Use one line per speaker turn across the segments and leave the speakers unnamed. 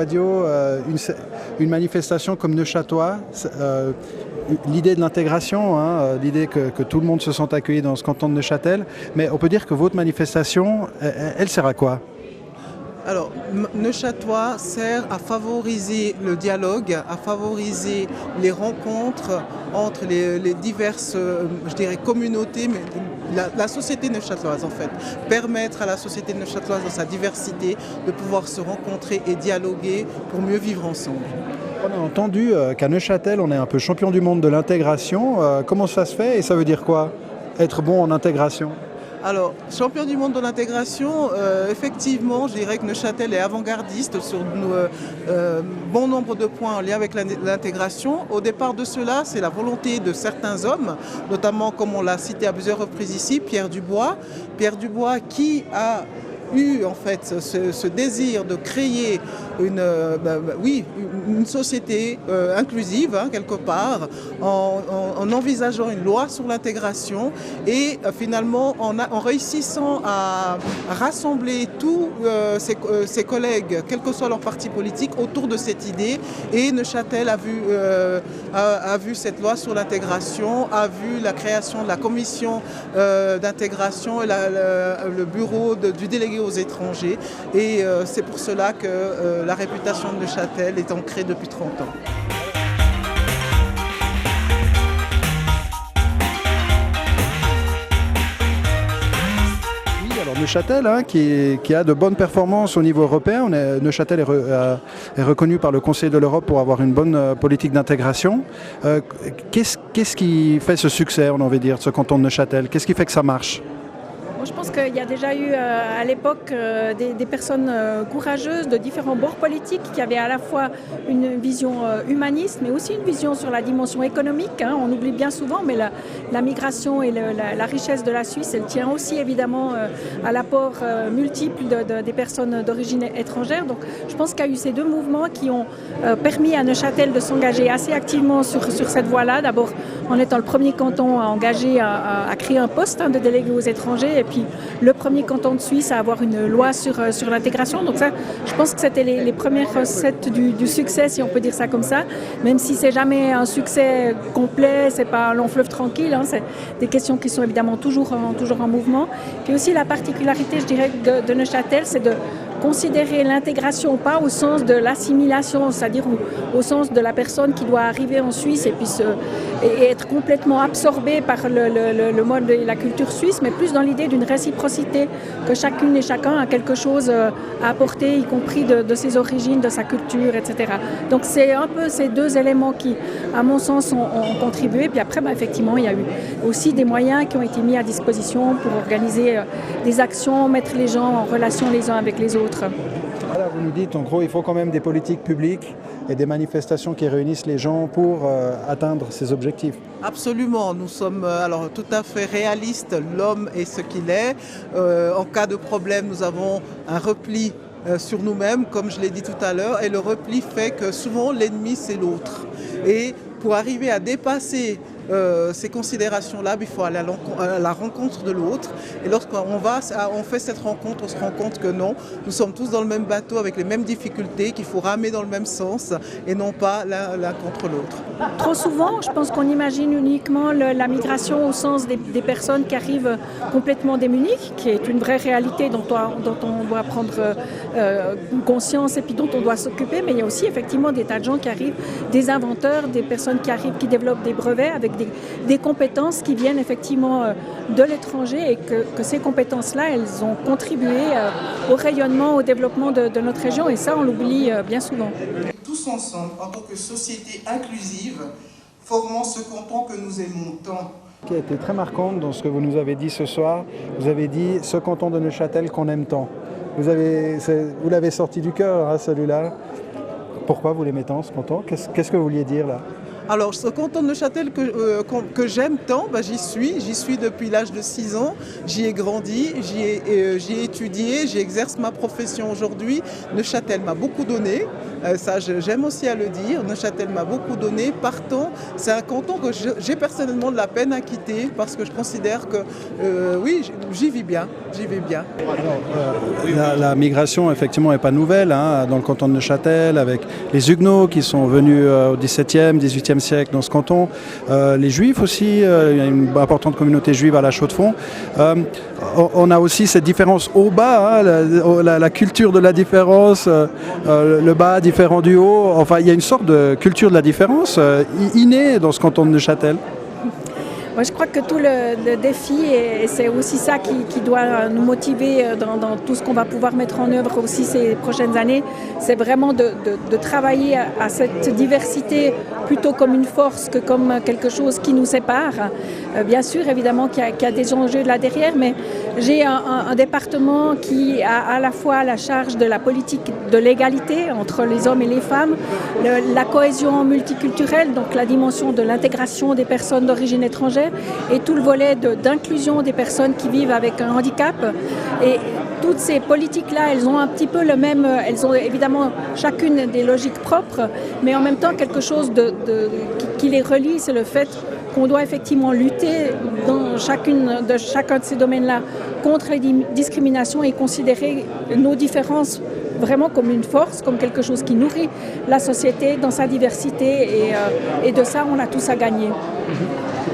radio une manifestation comme Neuchâtelois, l'idée de l'intégration, hein, l'idée que tout le monde se sente accueilli dans ce canton de Neuchâtel, mais on peut dire que votre manifestation, elle sert à quoi ?
Alors, Neuchâtelois sert à favoriser le dialogue, à favoriser les rencontres entre les diverses, je dirais, communautés, mais la société neuchâteloise en fait. Permettre à la société neuchâteloise dans sa diversité de pouvoir se rencontrer et dialoguer pour mieux vivre ensemble.
On a entendu qu'à Neuchâtel, on est un peu champion du monde de l'intégration. Comment ça se fait et ça veut dire quoi, être bon en intégration ?
Alors, champion du monde de l'intégration, effectivement, je dirais que Neuchâtel est avant-gardiste sur bon nombre de points en lien avec l'intégration. Au départ de cela, c'est la volonté de certains hommes, notamment, comme on l'a cité à plusieurs reprises ici, Pierre Dubois. Pierre Dubois qui a eu en fait ce désir de créer une société inclusive hein, quelque part en envisageant une loi sur l'intégration et finalement en réussissant à rassembler tous ses collègues, quel que soit leur parti politique, autour de cette idée. Et Neuchâtel a vu cette loi sur l'intégration, a vu la création de la commission d'intégration et le bureau du délégué aux étrangers et c'est pour cela que la réputation de Neuchâtel est ancrée depuis 30 ans.
Alors Neuchâtel, hein, qui a de bonnes performances au niveau européen. Neuchâtel est reconnu par le Conseil de l'Europe pour avoir une bonne politique d'intégration. Qu'est-ce qui fait ce succès, on a envie de dire, de ce canton de Neuchâtel ? Qu'est-ce qui fait que ça marche ?
Je pense qu'il y a déjà eu à l'époque des personnes courageuses de différents bords politiques qui avaient à la fois une vision humaniste mais aussi une vision sur la dimension économique. Hein. On oublie bien souvent, mais la migration et la richesse de la Suisse, elle tient aussi évidemment à l'apport multiple des personnes d'origine étrangère. Donc je pense qu'il y a eu ces deux mouvements qui ont permis à Neuchâtel de s'engager assez activement sur cette voie-là. D'abord en étant le premier canton engagé à créer un poste de délégué aux étrangers et puis le premier canton de Suisse à avoir une loi sur l'intégration. Donc ça, je pense que c'était les premières recettes du succès, si on peut dire ça comme ça, même si c'est jamais un succès complet, c'est pas un long fleuve tranquille, hein, c'est des questions qui sont évidemment toujours en mouvement. Puis aussi la particularité, je dirais, de Neuchâtel, c'est de considérer l'intégration pas au sens de l'assimilation, c'est-à-dire au sens de la personne qui doit arriver en Suisse et puis et être complètement absorbée par le mode et la culture suisse, mais plus dans l'idée d'une réciprocité, que chacune et chacun a quelque chose à apporter, y compris de ses origines, de sa culture, etc. Donc c'est un peu ces deux éléments qui, à mon sens, ont contribué. Puis après, effectivement, il y a eu aussi des moyens qui ont été mis à disposition pour organiser des actions, mettre les gens en relation les uns avec les autres.
Voilà, vous nous dites, en gros, il faut quand même des politiques publiques et des manifestations qui réunissent les gens pour atteindre ces objectifs.
Absolument, nous sommes alors tout à fait réalistes, l'homme est ce qu'il est. En cas de problème, nous avons un repli sur nous-mêmes, comme je l'ai dit tout à l'heure, et le repli fait que souvent l'ennemi c'est l'autre. Et pour arriver à dépasser ces considérations-là, il faut aller à la rencontre de l'autre. Et lorsqu'on fait cette rencontre, on se rend compte que non, nous sommes tous dans le même bateau avec les mêmes difficultés, qu'il faut ramer dans le même sens et non pas l'un contre l'autre.
Trop souvent, je pense qu'on imagine uniquement la migration au sens des personnes qui arrivent complètement démunies, qui est une vraie réalité dont on doit prendre conscience et puis dont on doit s'occuper. Mais il y a aussi effectivement des tas de gens qui arrivent, des inventeurs, des personnes qui arrivent, qui développent des brevets avec des compétences qui viennent effectivement de l'étranger et que ces compétences-là, elles ont contribué au rayonnement, au développement de notre région et ça, on l'oublie bien souvent.
Tous ensemble, en tant que société inclusive, formons ce canton que nous aimons tant.
Ce qui a été très marquant dans ce que vous nous avez dit ce soir, vous avez dit ce canton de Neuchâtel qu'on aime tant. Vous l'avez sorti du cœur, hein, celui-là. Pourquoi vous l'aimez tant, ce canton ? Qu'est-ce que vous vouliez dire là ?
Alors, ce canton de Neuchâtel que j'aime tant, j'y suis depuis l'âge de 6 ans, j'y ai grandi, j'y ai étudié, j'y exerce ma profession aujourd'hui. Neuchâtel m'a beaucoup donné, ça j'aime aussi à le dire, Neuchâtel m'a beaucoup donné. Partant, c'est un canton que j'ai personnellement de la peine à quitter parce que je considère que, oui, j'y vis bien.
Alors, la migration, effectivement, n'est pas nouvelle dans le canton de Neuchâtel, avec les Huguenots qui sont venus au XVIIe, XVIIIe siècle dans ce canton. Les Juifs aussi, il y a une importante communauté juive à la Chaux-de-Fonds. On a aussi cette différence haut-bas, la culture de la différence, le bas différent du haut. Enfin, il y a une sorte de culture de la différence innée dans ce canton de Neuchâtel.
Moi, je crois que tout le défi, et c'est aussi ça qui doit nous motiver dans tout ce qu'on va pouvoir mettre en œuvre aussi ces prochaines années, c'est vraiment de travailler à cette diversité plutôt comme une force que comme quelque chose qui nous sépare. Bien sûr, évidemment qu'il y a des enjeux là derrière, mais j'ai un département qui a à la fois la charge de la politique de l'égalité entre les hommes et les femmes, la cohésion multiculturelle, donc la dimension de l'intégration des personnes d'origine étrangère, et tout le volet d'inclusion des personnes qui vivent avec un handicap. Et toutes ces politiques-là, elles ont un petit peu le même, elles ont évidemment chacune des logiques propres, mais en même temps quelque chose qui les relie, c'est le fait qu'on doit effectivement lutter dans chacun de ces domaines-là contre les discriminations et considérer nos différences vraiment comme une force, comme quelque chose qui nourrit la société dans sa diversité, et de ça, on a tous à gagner.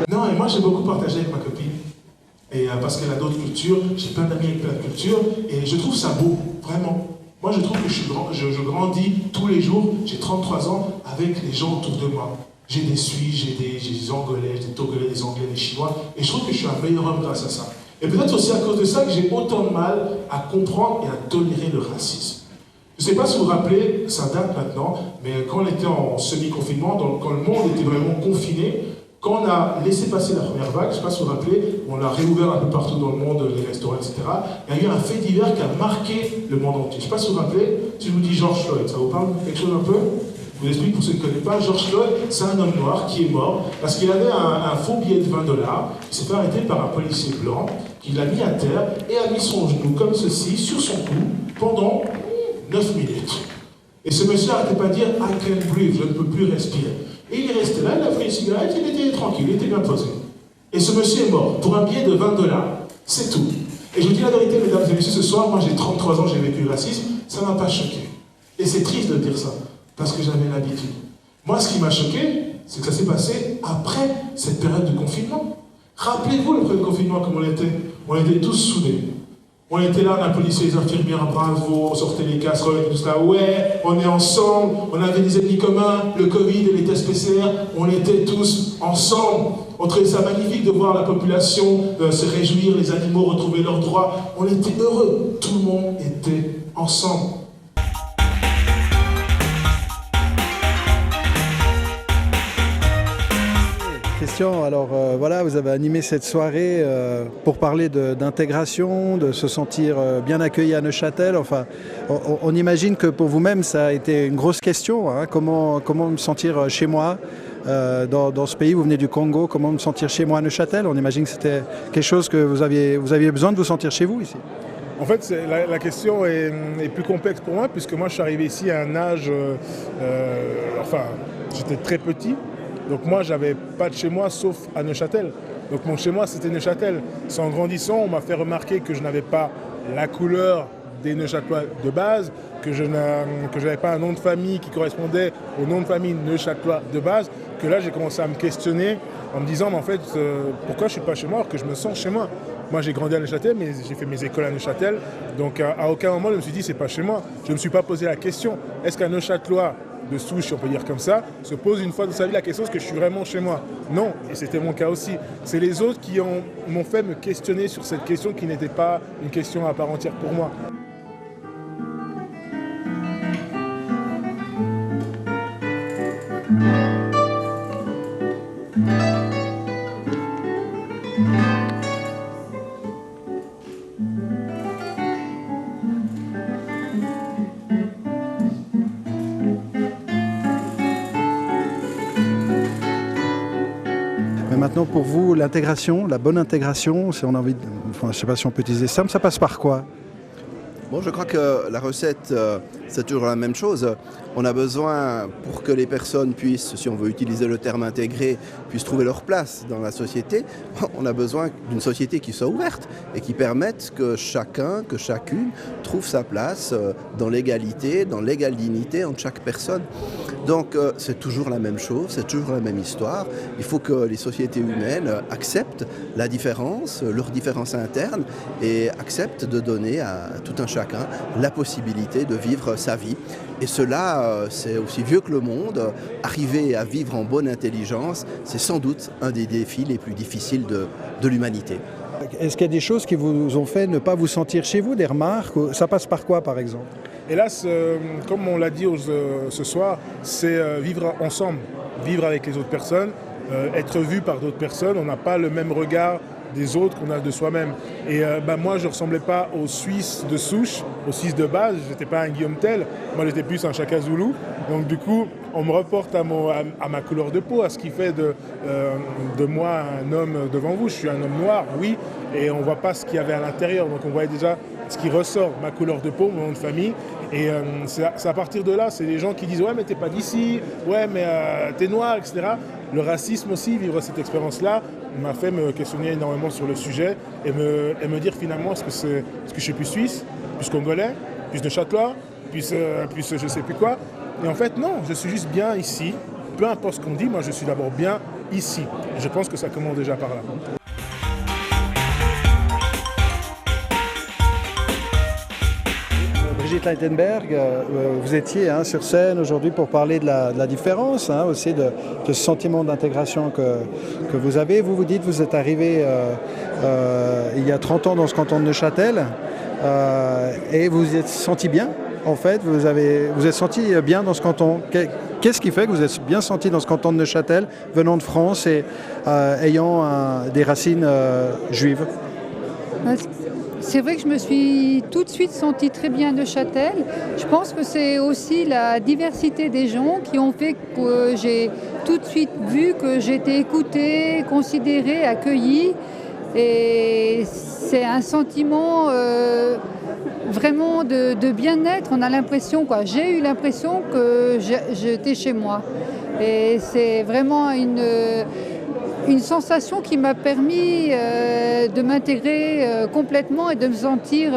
Non, et moi j'ai beaucoup partagé avec ma copine, et parce qu'elle a d'autres cultures, j'ai plein d'amis avec plein de cultures, et je trouve ça beau, vraiment. Moi je trouve que je grandis tous les jours, j'ai 33 ans, avec les gens autour de moi. J'ai des Suisses, j'ai des Angolais, des Togolais, des Anglais, des Chinois, et je trouve que je suis un meilleur homme grâce à ça. Et peut-être aussi à cause de ça que j'ai autant de mal à comprendre et à tolérer le racisme. Je ne sais pas si vous vous rappelez, ça date maintenant, mais quand on était en semi-confinement, quand le monde était vraiment confiné, quand on a laissé passer la première vague, je ne sais pas si vous vous rappelez, on a réouvert un peu partout dans le monde, les restaurants, etc. Il y a eu un fait divers qui a marqué le monde entier. Je ne sais pas si vous vous rappelez, si je vous dis George Floyd, ça vous parle quelque chose un peu? Je vous explique pour ceux qui ne connaissent pas, George Floyd, c'est un homme noir qui est mort parce qu'il avait un faux billet de $20. Il s'est fait arrêter par un policier blanc qui l'a mis à terre et a mis son genou comme ceci sur son cou pendant 9 minutes. Et ce monsieur n'arrêtait pas de dire « I can't breathe », je ne peux plus respirer. Et il est resté là, il a fait une cigarette, il était tranquille, il était bien posé. Et ce monsieur est mort pour un billet de $20. C'est tout. Et je vous dis la vérité, mesdames et messieurs, ce soir, moi j'ai 33 ans, j'ai vécu le racisme, ça ne m'a pas choqué. Et c'est triste de dire ça, parce que j'avais l'habitude. Moi, ce qui m'a choqué, c'est que ça s'est passé après cette période de confinement. Rappelez-vous le premier confinement, comme on était. On était tous soudés. On était là, on a policier, les infirmières, bravo, on sortait les casseroles et tout ça. Ouais, on est ensemble, on avait des ennemis communs, le Covid et les tests PCR, on était tous ensemble. On trouvait ça magnifique de voir la population se réjouir, les animaux retrouver leurs droits. On était heureux, tout le monde était ensemble.
Christian, alors voilà, vous avez animé cette soirée pour parler d'intégration, de se sentir bien accueilli à Neuchâtel. Enfin, on imagine que pour vous-même, ça a été une grosse question. Comment me sentir chez moi dans ce pays? Vous venez du Congo, comment me sentir chez moi à Neuchâtel? On imagine que c'était quelque chose que vous aviez besoin de vous sentir chez vous ici.
En fait, la question est plus complexe pour moi, puisque moi je suis arrivé ici à un âge, j'étais très petit. Donc moi, j'avais pas de chez moi sauf à Neuchâtel. Donc mon chez moi, c'était Neuchâtel. C'est en grandissant, on m'a fait remarquer que je n'avais pas la couleur des Neuchâtelois de base, que je n'avais pas un nom de famille qui correspondait au nom de famille Neuchâtelois de base, que là, j'ai commencé à me questionner en me disant, mais en fait, pourquoi je suis pas chez moi alors que je me sens chez moi? Moi, j'ai grandi à Neuchâtel, mais j'ai fait mes écoles à Neuchâtel. Donc à aucun moment, je me suis dit, c'est pas chez moi. Je ne me suis pas posé la question, est-ce qu'un Neuchâtelois de souche, si on peut dire comme ça, se pose une fois de sa vie la question, est-ce que je suis vraiment chez moi? Non, et c'était mon cas aussi. C'est les autres qui m'ont fait me questionner sur cette question qui n'était pas une question à part entière pour moi.
maintenant, pour vous, l'intégration, la bonne intégration, si on a envie je ne sais pas si on peut utiliser ça, mais ça passe par quoi?
Bon, je crois que la recette, c'est toujours la même chose. On a besoin, pour que les personnes puissent, si on veut utiliser le terme intégré, puissent trouver leur place dans la société, on a besoin d'une société qui soit ouverte et qui permette que chacun, que chacune trouve sa place dans l'égalité, dans l'égale dignité entre chaque personne. Donc c'est toujours la même chose, c'est toujours la même histoire. Il faut que les sociétés humaines acceptent la différence, leurs différences internes, et acceptent de donner à tout un chacun la possibilité de vivre sa vie. Et cela, c'est aussi vieux que le monde. Arriver à vivre en bonne intelligence, c'est sans doute un des défis les plus difficiles de l'humanité.
Est-ce qu'il y a des choses qui vous ont fait ne pas vous sentir chez vous, des remarques? Ça passe par quoi, par exemple?
Hélas, comme on l'a dit ce soir, c'est vivre ensemble, vivre avec les autres personnes, être vu par d'autres personnes. On n'a pas le même regard des autres qu'on a de soi-même. Et moi, je ne ressemblais pas aux Suisses de souche, aux Suisses de base. Je n'étais pas un Guillaume Tell. Moi, j'étais plus un Chaka Zulu. Donc, du coup, on me reporte à ma couleur de peau, à ce qui fait de moi un homme devant vous. Je suis un homme noir, oui, et on ne voit pas ce qu'il y avait à l'intérieur. Donc, on voyait déjà ce qui ressort, ma couleur de peau, mon nom de famille. Et c'est à partir de là, c'est les gens qui disent « Ouais, mais t'es pas d'ici, ouais, mais t'es noir, etc. » Le racisme aussi, vivre cette expérience-là, m'a fait me questionner énormément sur le sujet et me dire finalement est-ce que je suis plus suisse, plus congolais, plus neuchâtelois, plus je sais plus quoi. Et en fait, non, je suis juste bien ici. Peu importe ce qu'on dit, moi je suis d'abord bien ici. Et je pense que ça commence déjà par là.
Brigitte Leitenberg, vous étiez sur scène aujourd'hui pour parler de la différence, aussi de ce sentiment d'intégration que vous avez. Vous dites que vous êtes arrivé il y a 30 ans dans ce canton de Neuchâtel et vous vous êtes senti bien, en fait, vous êtes senti bien dans ce canton. Qu'est-ce qui fait que vous êtes bien senti dans ce canton de Neuchâtel, venant de France et ayant des racines juives?
C'est vrai que je me suis tout de suite sentie très bien à Neuchâtel. Je pense que c'est aussi la diversité des gens qui ont fait que j'ai tout de suite vu que j'étais écoutée, considérée, accueillie. Et c'est un sentiment vraiment de bien-être. On a l'impression, j'ai eu l'impression que j'étais chez moi. Et c'est vraiment une sensation qui m'a permis de m'intégrer complètement et de me sentir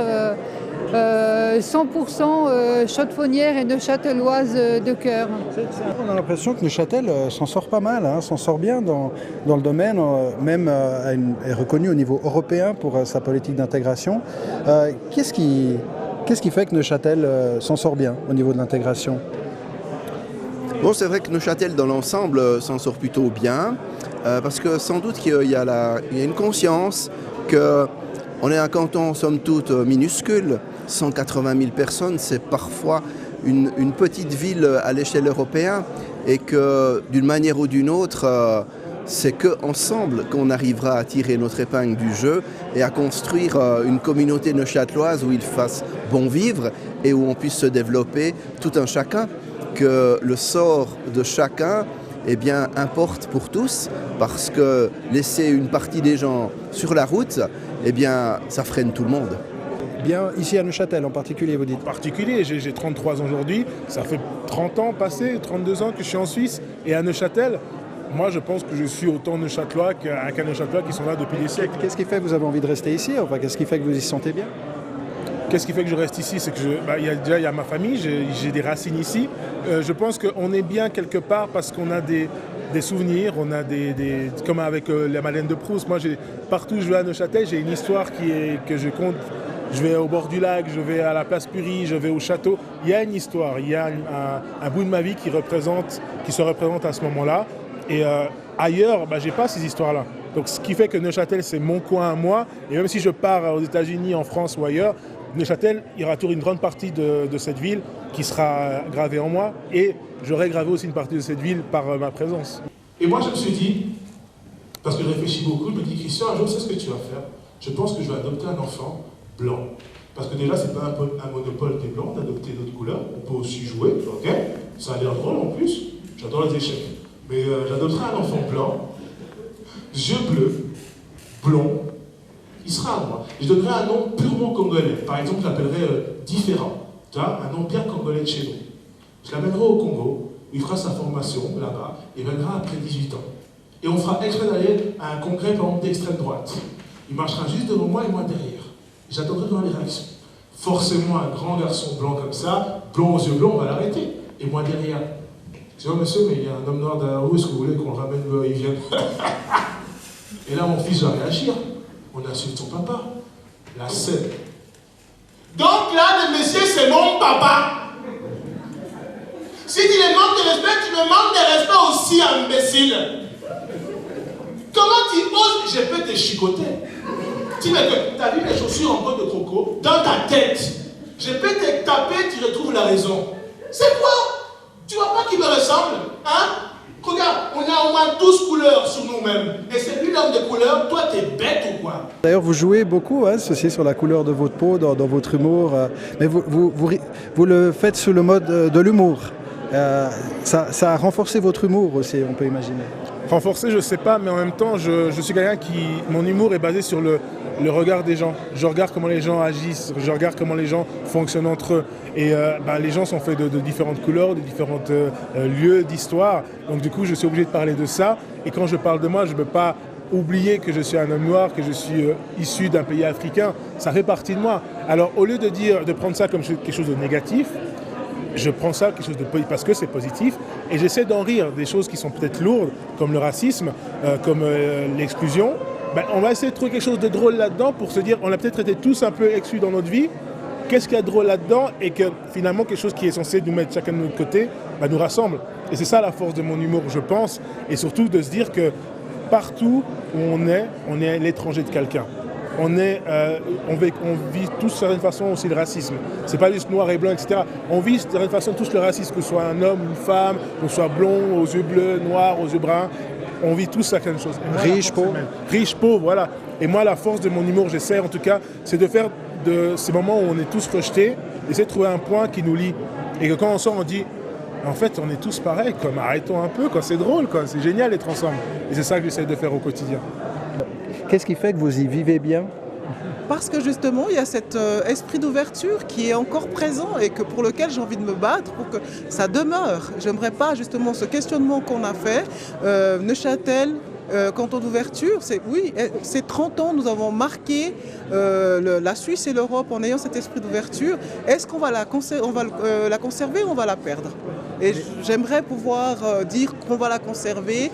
100% chaux-de-fonnière et neuchâteloise de cœur.
On a l'impression que Neuchâtel s'en sort pas mal, s'en sort bien dans le domaine, même est reconnu au niveau européen pour sa politique d'intégration. Qu'est-ce qui fait que Neuchâtel s'en sort bien au niveau de l'intégration?
Bon, c'est vrai que Neuchâtel, dans l'ensemble, s'en sort plutôt bien, parce que sans doute qu'il y a une conscience qu'on est un canton, somme toute, minuscule. 180 000 personnes, c'est parfois une petite ville à l'échelle européenne, et que d'une manière ou d'une autre, c'est qu'ensemble qu'on arrivera à tirer notre épingle du jeu et à construire une communauté neuchâteloise où il fasse bon vivre et où on puisse se développer tout un chacun. Que le sort de chacun importe pour tous, parce que laisser une partie des gens sur la route, ça freine tout le monde.
Bien, ici à Neuchâtel en particulier, vous dites?
En particulier, j'ai 33 ans aujourd'hui, ça fait 30 ans passés, 32 ans que je suis en Suisse, et à Neuchâtel, moi je pense que je suis autant neuchâtelois qu'un neuchâtelois qui sont là depuis des siècles.
Qu'est-ce qui fait que vous avez envie de rester ici? Qu'est-ce qui fait que vous y sentez bien?
Qu'est-ce qui fait que je reste ici? C'est que il y a ma famille, j'ai des racines ici. Je pense qu'on est bien quelque part parce qu'on a des souvenirs, on a comme avec la Madeleine de Proust. Moi, partout où je vais à Neuchâtel, j'ai une histoire que je compte. Je vais au bord du lac, je vais à la place Purie, je vais au château. Il y a une histoire, il y a un bout de ma vie qui se représente à ce moment-là. Et ailleurs, j'ai pas ces histoires-là. Donc, ce qui fait que Neuchâtel, c'est mon coin à moi. Et même si je pars aux États-Unis, en France ou ailleurs, Neuchâtel, il y aura toujours une grande partie de cette ville qui sera gravée en moi, et j'aurai gravé aussi une partie de cette ville par ma présence.
Et moi je me suis dit, parce que je réfléchis beaucoup, je me dis Christian, un jour c'est ce que tu vas faire. Je pense que je vais adopter un enfant blanc. Parce que déjà c'est pas un monopole des blancs d'adopter d'autres couleurs, on peut aussi jouer, ok? Ça a l'air drôle en plus, j'adore les échecs. Mais j'adopterai un enfant blanc yeux bleus, blond, il sera à moi. Je donnerai un nom purement congolais. Par exemple, je l'appellerai différent. Tu vois, un nom bien congolais de chez nous. Je l'amènerai au Congo, il fera sa formation là-bas, il reviendra après 18 ans. Et on fera exprès d'aller à un congrès, par exemple, d'extrême droite. Il marchera juste devant moi et moi derrière. J'attendrai dans les réactions. Forcément, un grand garçon blanc comme ça, blond aux yeux blancs, on va l'arrêter. Et moi derrière. Tu vois, monsieur, mais il y a un homme noir derrière vous, est-ce que vous voulez qu'on le ramène où il vient? Et là, mon fils va réagir. On insulte son papa. La scène. Donc là, le monsieur, c'est mon papa. Si tu le manques de respect, tu me manques de respect aussi, imbécile. Comment tu oses? Je peux te chicoter. Tu as vu les chaussures en peau de coco dans ta tête. Je peux te taper, tu retrouves la raison. C'est quoi? Tu vois pas qu'il me ressemble? Hein? Regarde, on a au moins 12 couleurs sur nous-mêmes. Et c'est lui l'homme de couleur, toi t'es bête ou quoi?
D'ailleurs, vous jouez beaucoup ceci sur la couleur de votre peau, dans votre humour. Mais vous le faites sous le mode de l'humour. Ça a renforcé votre humour aussi, on peut imaginer.
Renforcer, je sais pas, mais en même temps, je suis quelqu'un qui... Mon humour est basé sur le regard des gens. Je regarde comment les gens agissent, je regarde comment les gens fonctionnent entre eux. Et les gens sont faits de différentes couleurs, de différents lieux, d'histoires. Donc du coup, je suis obligé de parler de ça. Et quand je parle de moi, je ne peux pas oublier que je suis un homme noir, que je suis issu d'un pays africain. Ça fait partie de moi. Alors au lieu de prendre ça comme quelque chose de négatif, je prends ça quelque chose de positif parce que c'est positif et j'essaie d'en rire des choses qui sont peut-être lourdes, comme le racisme, comme l'exclusion. On va essayer de trouver quelque chose de drôle là-dedans pour se dire on a peut-être été tous un peu exclus dans notre vie. Qu'est-ce qu'il y a de drôle là-dedans et que finalement quelque chose qui est censé nous mettre chacun de notre côté nous rassemble. Et c'est ça la force de mon humour, je pense, et surtout de se dire que partout où on est l'étranger de quelqu'un. On vit tous de certaine façon aussi le racisme. C'est pas juste noir et blanc, etc. On vit de certaine façon tous le racisme, que ce soit un homme, une femme, qu'on soit blond, aux yeux bleus, noir, aux yeux bruns. On vit tous certaines choses.
Riche, pauvre.
Riche, pauvre, voilà. Et moi, la force de mon humour, j'essaie en tout cas, c'est de faire de ces moments où on est tous rejetés, d'essayer de trouver un point qui nous lie. Et que quand on sort, on dit, en fait, on est tous pareils, comme arrêtons un peu, c'est drôle, c'est génial d'être ensemble. Et c'est ça que j'essaie de faire au quotidien.
Qu'est-ce qui fait que vous y vivez bien?
Parce que justement, il y a cet esprit d'ouverture qui est encore présent et pour lequel j'ai envie de me battre pour que ça demeure. J'aimerais pas justement ce questionnement qu'on a fait. Neuchâtel, canton d'ouverture, c'est 30 ans, nous avons marqué la Suisse et l'Europe en ayant cet esprit d'ouverture. Est-ce qu'on va la conserver ou on va la perdre? Et j'aimerais pouvoir dire qu'on va la conserver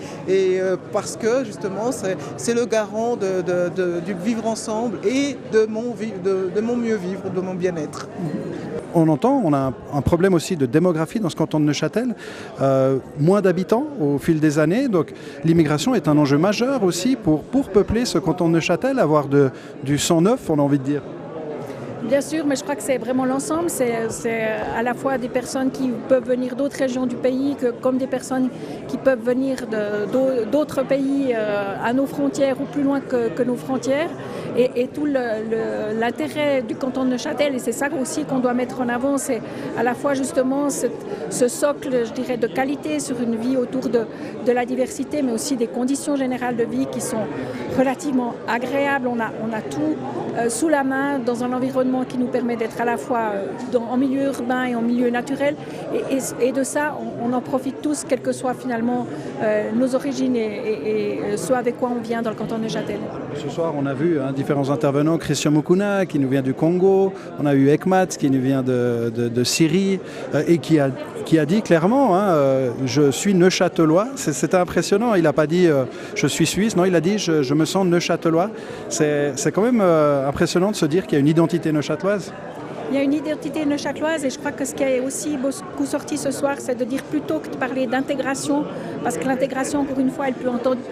parce que justement c'est le garant du vivre ensemble et de mon mieux vivre, de mon bien-être.
On a un problème aussi de démographie dans ce canton de Neuchâtel, moins d'habitants au fil des années, donc l'immigration est un enjeu majeur aussi pour peupler ce canton de Neuchâtel, avoir du sang neuf, on a envie de dire.
Bien sûr, mais je crois que c'est vraiment l'ensemble. C'est à la fois des personnes qui peuvent venir d'autres régions du pays, comme des personnes qui peuvent venir d'autres pays à nos frontières ou plus loin que nos frontières. Et tout l'intérêt du canton de Neuchâtel, et c'est ça aussi qu'on doit mettre en avant, c'est à la fois justement ce socle, je dirais, de qualité sur une vie autour de la diversité, mais aussi des conditions générales de vie qui sont relativement agréables. On a tout sous la main dans un environnement qui nous permet d'être à la fois en milieu urbain et en milieu naturel. Et de ça, on en profite tous, quelles que soient finalement nos origines et ce avec quoi on vient dans le canton de Neuchâtel.
Ce soir, on a vu différents intervenants, Christian Mukuna qui nous vient du Congo, on a eu Ekmat qui nous vient de Syrie et qui a dit clairement je suis neuchâtelois. C'était impressionnant, il n'a pas dit je suis suisse, non, il a dit je me sens neuchâtelois. C'est quand même impressionnant de se dire qu'il y a une identité neuchâteloise.
Il y a une identité neuchâteloise et je crois que ce qui est aussi beaucoup sorti ce soir, c'est de dire plutôt que de parler d'intégration, parce que l'intégration, encore une fois, elle peut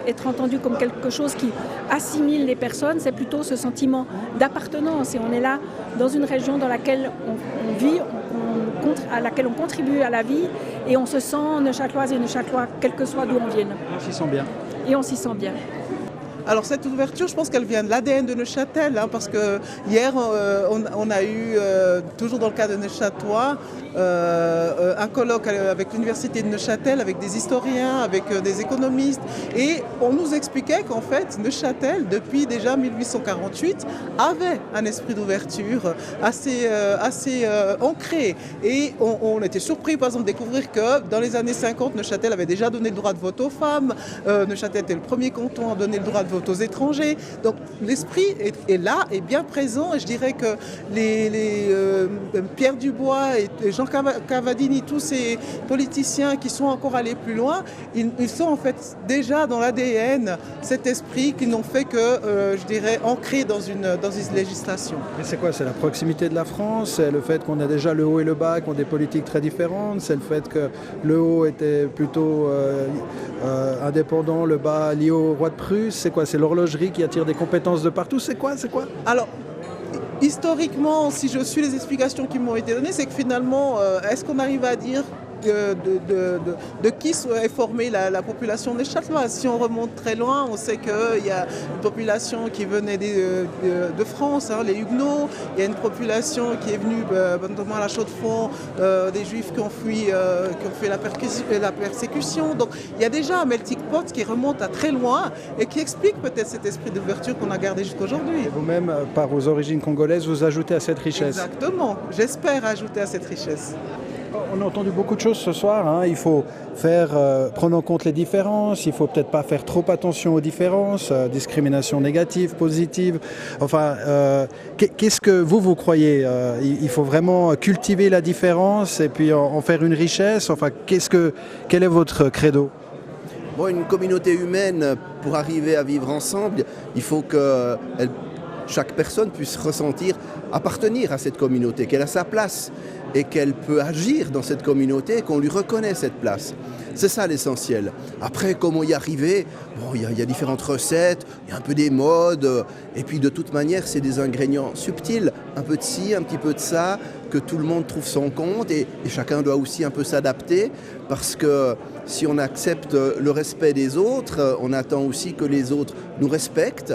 être entendue comme quelque chose qui assimile les personnes, c'est plutôt ce sentiment d'appartenance. Et on est là dans une région dans laquelle on vit, à laquelle on contribue à la vie et on se sent neuchâteloise et neuchâtelois, quel que soit d'où on vienne.
On s'y sent bien.
Et on s'y sent bien.
Alors cette ouverture, je pense qu'elle vient de l'ADN de Neuchâtel, hein, parce que hier, on a eu, toujours dans le cas de Neuchâtelois, un colloque avec l'université de Neuchâtel, avec des historiens, avec des économistes, et on nous expliquait qu'en fait, Neuchâtel, depuis déjà 1848, avait un esprit d'ouverture assez ancré. Et on était surpris, par exemple, de découvrir que dans les années 50, Neuchâtel avait déjà donné le droit de vote aux femmes. Neuchâtel était le premier canton à donner le droit de vote aux étrangers. Donc l'esprit est là, est bien présent. Et je dirais que Pierre Dubois et Jean Cavadini, tous ces politiciens qui sont encore allés plus loin, ils sont en fait déjà dans l'ADN cet esprit qui n'ont fait que, je dirais, ancré dans une législation.
Et c'est quoi? C'est la proximité de la France? C'est le fait qu'on a déjà le haut et le bas qui ont des politiques très différentes? C'est le fait que le haut était plutôt indépendant, le bas lié au roi de Prusse? C'est quoi? C'est l'horlogerie qui attire des compétences de partout? C'est quoi?
Alors, historiquement, si je suis les explications qui m'ont été données, c'est que finalement, est-ce qu'on arrive à dire de qui est formée la population neuchâteloise? Si on remonte très loin, on sait qu'il y a une population qui venait de France, hein, les Huguenots. Il y a une population qui est venue, notamment à la Chaux-de-Fonds, des Juifs qui ont fui la persécution. Donc il y a déjà un melting pot qui remonte à très loin et qui explique peut-être cet esprit d'ouverture qu'on a gardé jusqu'aujourd'hui.
Et vous-même, par vos origines congolaises, vous ajoutez à cette richesse?
Exactement. J'espère ajouter à cette richesse.
On a entendu beaucoup de choses ce soir, hein. Il faut prendre en compte les différences, il ne faut peut-être pas faire trop attention aux différences, discrimination négative, positive. Enfin, qu'est-ce que vous croyez? Il faut vraiment cultiver la différence et puis en faire une richesse. Enfin, quel est votre credo?
Bon, une communauté humaine, pour arriver à vivre ensemble, il faut que chaque personne puisse ressentir appartenir à cette communauté, qu'elle a sa place et qu'elle peut agir dans cette communauté et qu'on lui reconnaît cette place. C'est ça l'essentiel. Après, comment y arriver? Bon, il y a différentes recettes, il y a un peu des modes, et puis de toute manière, c'est des ingrédients subtils, un peu de ci, un petit peu de ça, que tout le monde trouve son compte, et chacun doit aussi un peu s'adapter, parce que si on accepte le respect des autres, on attend aussi que les autres nous respectent.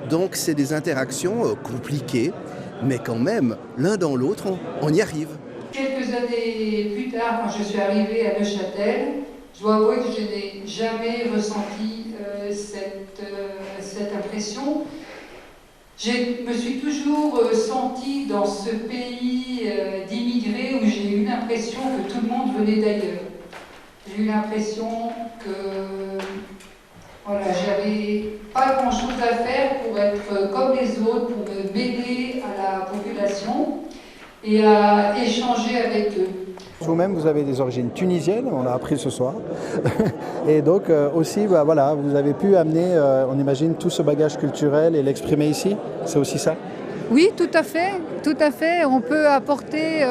Donc c'est des interactions compliquées, mais quand même, l'un dans l'autre, on y arrive.
Quelques années plus tard, quand je suis arrivée à Neuchâtel, je dois avouer que je n'ai jamais ressenti cette impression. Je me suis toujours sentie dans ce pays d'immigrés où j'ai eu l'impression que tout le monde venait d'ailleurs. J'ai eu l'impression que voilà, j'avais pas grand-chose à faire pour être comme les autres, pour m'aider à la population et à échanger avec eux.
Vous-même, vous avez des origines tunisiennes, on l'a appris ce soir. Et donc aussi, voilà, vous avez pu amener, on imagine, tout ce bagage culturel et l'exprimer ici. C'est aussi ça?
Oui, tout à fait, tout à fait. On peut apporter,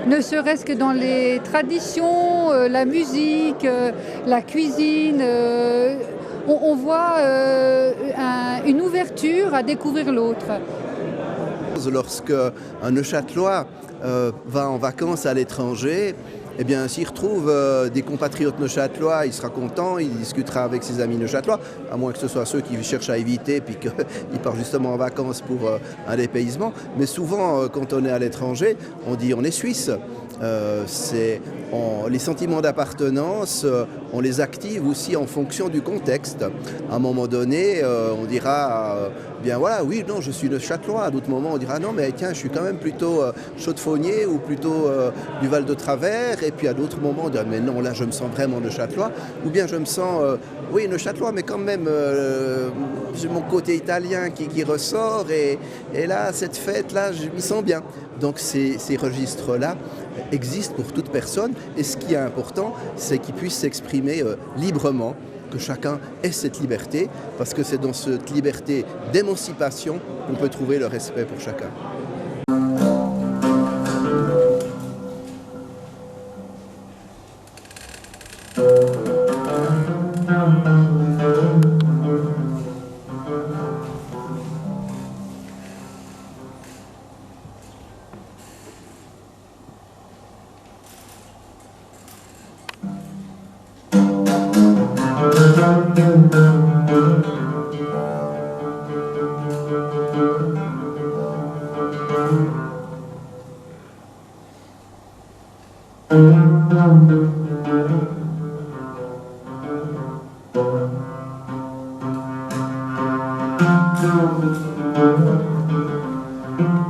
ne serait-ce que dans les traditions, la musique, la cuisine. On voit une ouverture à découvrir l'autre.
Lorsque un Neuchâtelois va en vacances à l'étranger, eh bien, s'il retrouve des compatriotes neuchâtelois, il sera content, il discutera avec ses amis neuchâtelois, à moins que ce soit ceux qui cherchent à éviter puis qu'ils partent justement en vacances pour un dépaysement. Mais souvent, quand on est à l'étranger, on dit on est suisse. Les sentiments d'appartenance, on les active aussi en fonction du contexte. À un moment donné, on dira, bien voilà, oui, non, je suis neuchâtelois. À d'autres moments, on dira, non, mais tiens, je suis quand même plutôt chaux-de-fonnier ou plutôt du Val de Travers. Et puis à d'autres moments, on dira, mais non, là, je me sens vraiment neuchâtelois. Ou bien je me sens, oui, neuchâtelois, mais quand même, j'ai mon côté italien qui ressort. Et là, cette fête-là, je m'y sens bien. Donc ces registres-là existent pour toute personne. Et ce qui est important, c'est qu'ils puissent s'exprimer librement, que chacun ait cette liberté, parce que c'est dans cette liberté d'émancipation qu'on peut trouver le respect pour chacun.
Thank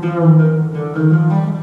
you.